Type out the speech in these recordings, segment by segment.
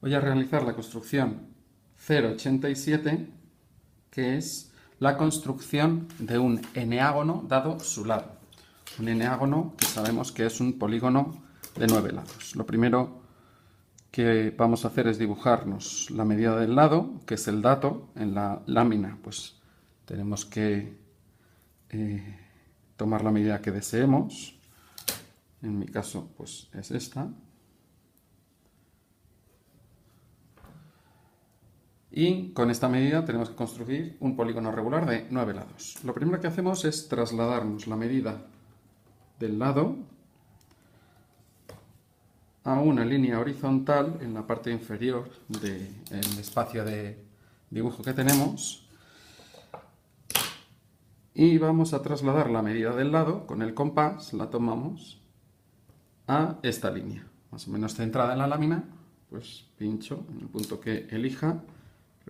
Voy a realizar la construcción 0,87, que es la construcción de un eneágono dado su lado. Un eneágono que sabemos que es un polígono de 9 lados. Lo primero que vamos a hacer es dibujarnos la medida del lado, que es el dato. En la lámina pues tenemos que tomar la medida que deseemos. En mi caso pues es esta. Y con esta medida tenemos que construir un polígono regular de 9 lados. Lo primero que hacemos es trasladarnos la medida del lado a una línea horizontal en la parte inferior del espacio de dibujo que tenemos, y vamos a trasladar la medida del lado con el compás, la tomamos a esta línea, más o menos centrada en la lámina. Pues pincho en el punto que elija,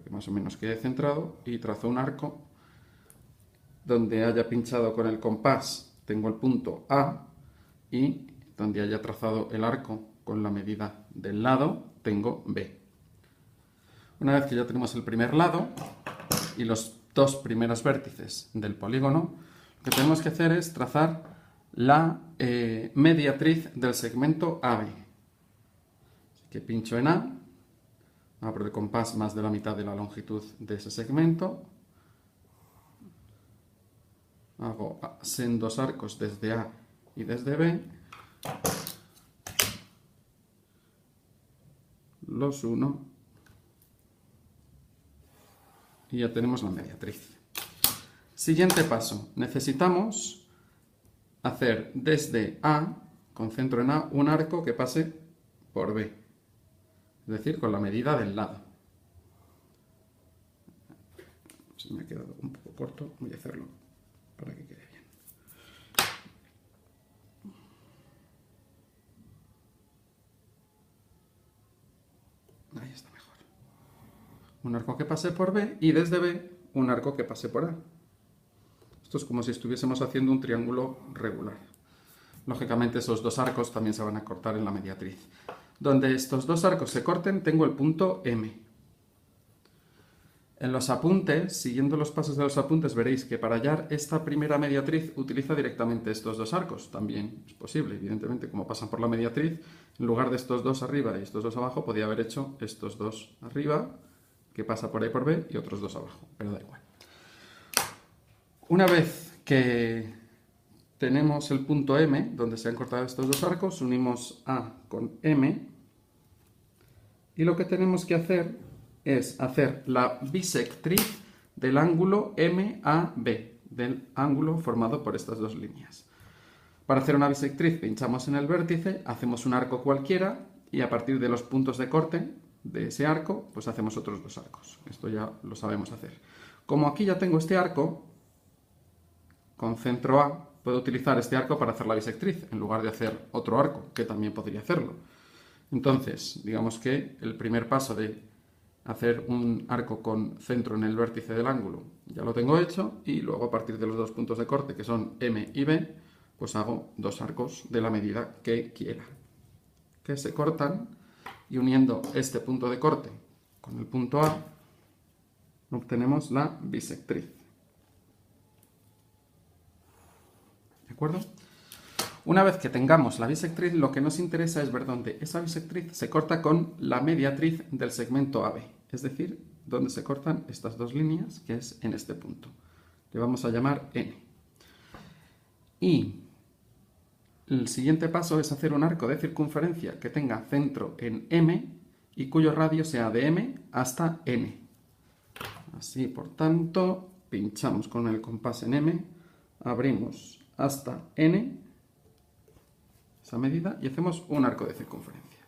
que más o menos quede centrado, y trazo un arco. Donde haya pinchado con el compás tengo el punto A, y donde haya trazado el arco con la medida del lado tengo B. Una vez que ya tenemos el primer lado y los dos primeros vértices del polígono, lo que tenemos que hacer es trazar la mediatriz del segmento AB. Así que pincho en A, abro el compás más de la mitad de la longitud de ese segmento, hago sendos arcos desde A y desde B, los uno y ya tenemos la mediatriz. Siguiente paso, necesitamos hacer desde A, con centro en A, un arco que pase por B, es decir, con la medida del lado. Se me ha quedado un poco corto, voy a hacerlo para que quede bien. Ahí está mejor. Un arco que pase por B, y desde B un arco que pase por A. Esto es como si estuviésemos haciendo un triángulo regular. Lógicamente esos dos arcos también se van a cortar en la mediatriz. Donde estos dos arcos se corten tengo el punto M. En los apuntes, siguiendo los pasos de los apuntes, veréis que para hallar esta primera mediatriz utiliza directamente estos dos arcos. También es posible, evidentemente, como pasan por la mediatriz, en lugar de estos dos arriba y estos dos abajo, podía haber hecho estos dos arriba, que pasa por A y por B, y otros dos abajo, pero da igual. Una vez que tenemos el punto M, donde se han cortado estos dos arcos, unimos A con M, y lo que tenemos que hacer es hacer la bisectriz del ángulo MAB, del ángulo formado por estas dos líneas. Para hacer una bisectriz pinchamos en el vértice, hacemos un arco cualquiera, y a partir de los puntos de corte de ese arco, pues hacemos otros dos arcos. Esto ya lo sabemos hacer. Como aquí ya tengo este arco, con centro A, puedo utilizar este arco para hacer la bisectriz, en lugar de hacer otro arco, que también podría hacerlo. Entonces, digamos que el primer paso de hacer un arco con centro en el vértice del ángulo ya lo tengo hecho, y luego a partir de los dos puntos de corte, que son M y B, pues hago dos arcos de la medida que quiera, que se cortan, y uniendo este punto de corte con el punto A obtenemos la bisectriz. ¿De acuerdo? Una vez que tengamos la bisectriz, lo que nos interesa es ver dónde esa bisectriz se corta con la mediatriz del segmento AB, es decir, dónde se cortan estas dos líneas, que es en este punto. Le vamos a llamar N. Y el siguiente paso es hacer un arco de circunferencia que tenga centro en M y cuyo radio sea de M hasta N. Así, por tanto, pinchamos con el compás en M, abrimos hasta N, esa medida, y hacemos un arco de circunferencia.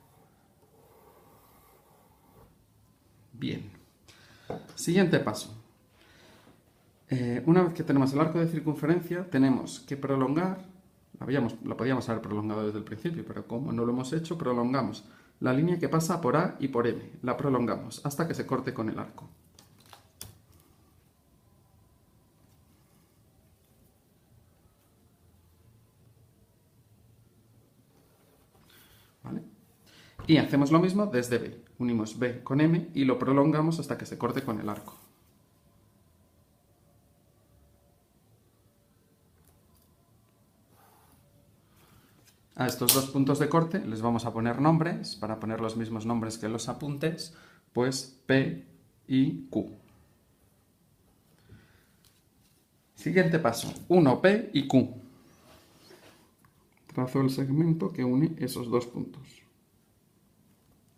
Bien. Siguiente paso. Una vez que tenemos el arco de circunferencia, tenemos que prolongar, la podíamos haber prolongado desde el principio, pero como no lo hemos hecho, prolongamos la línea que pasa por A y por M. La prolongamos hasta que se corte con el arco. ¿Vale? Y hacemos lo mismo desde B. Unimos B con M y lo prolongamos hasta que se corte con el arco. A estos dos puntos de corte les vamos a poner nombres, para poner los mismos nombres que en los apuntes, pues P y Q. Siguiente paso, 1P y Q. Trazo el segmento que une esos dos puntos.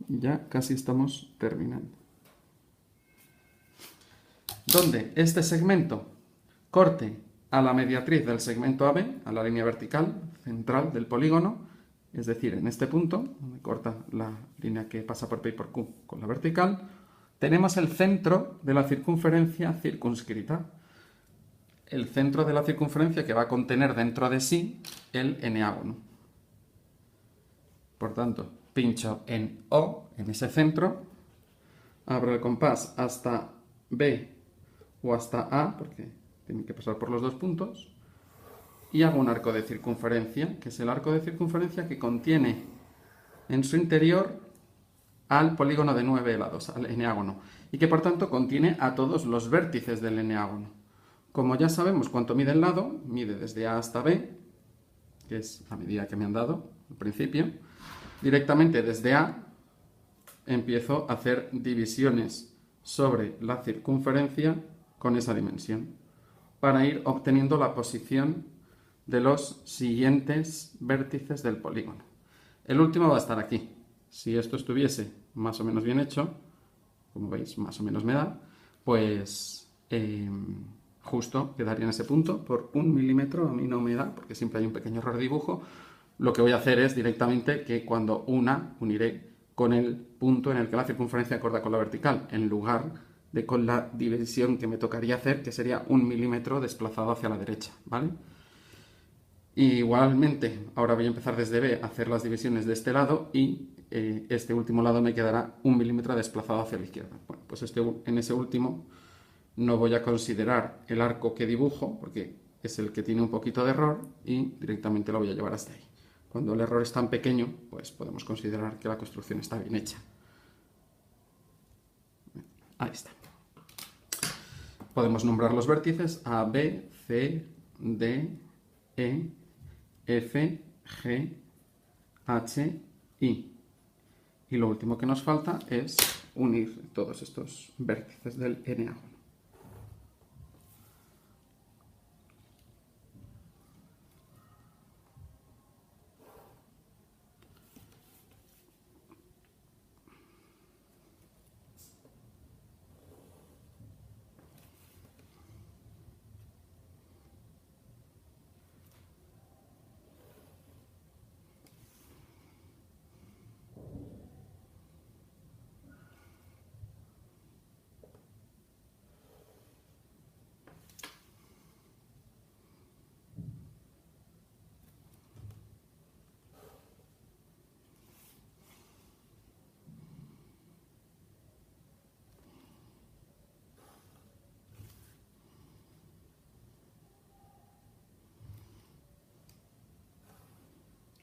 Ya casi estamos terminando. Donde este segmento corte a la mediatriz del segmento AB, a la línea vertical central del polígono, es decir, en este punto, donde corta la línea que pasa por P y por Q con la vertical, tenemos el centro de la circunferencia circunscrita. El centro de la circunferencia que va a contener dentro de sí el eneágono. Por tanto, pincho en O, en ese centro, abro el compás hasta B o hasta A, porque tiene que pasar por los dos puntos, y hago un arco de circunferencia, que es el arco de circunferencia que contiene en su interior al polígono de 9 lados, al eneágono, y que por tanto contiene a todos los vértices del eneágono. Como ya sabemos cuánto mide el lado, mide desde A hasta B, que es la medida que me han dado al principio, directamente desde A empiezo a hacer divisiones sobre la circunferencia con esa dimensión, para ir obteniendo la posición de los siguientes vértices del polígono. El último va a estar aquí. Si esto estuviese más o menos bien hecho, como veis, más o menos me da, pues justo quedaría en ese punto. Por 1 milímetro a mí no me da, porque siempre hay un pequeño error de dibujo. Lo que voy a hacer es directamente que cuando uniré con el punto en el que la circunferencia corta con la vertical, en lugar de con la división que me tocaría hacer, que sería 1 milímetro desplazado hacia la derecha, ¿vale? Y igualmente, ahora voy a empezar desde B a hacer las divisiones de este lado y este último lado me quedará 1 milímetro desplazado hacia la izquierda. Bueno, pues en ese último no voy a considerar el arco que dibujo, porque es el que tiene un poquito de error, y directamente lo voy a llevar hasta ahí. Cuando el error es tan pequeño, pues podemos considerar que la construcción está bien hecha. Ahí está. Podemos nombrar los vértices A, B, C, D, E, F, G, H, I. Y lo último que nos falta es unir todos estos vértices del eneágono.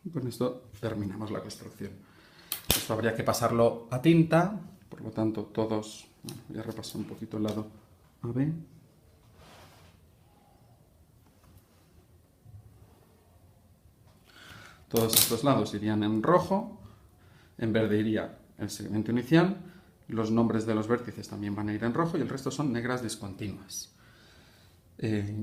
Y con esto terminamos la construcción. Esto habría que pasarlo a tinta, por lo tanto todos, bueno, voy a repasar un poquito el lado AB. Todos estos lados irían en rojo, en verde iría el segmento inicial, los nombres de los vértices también van a ir en rojo y el resto son negras discontinuas.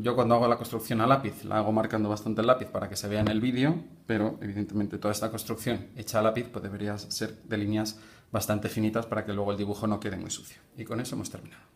Yo cuando hago la construcción a lápiz la hago marcando bastante el lápiz para que se vea en el vídeo, pero evidentemente toda esta construcción hecha a lápiz pues debería ser de líneas bastante finitas para que luego el dibujo no quede muy sucio. Y con eso hemos terminado.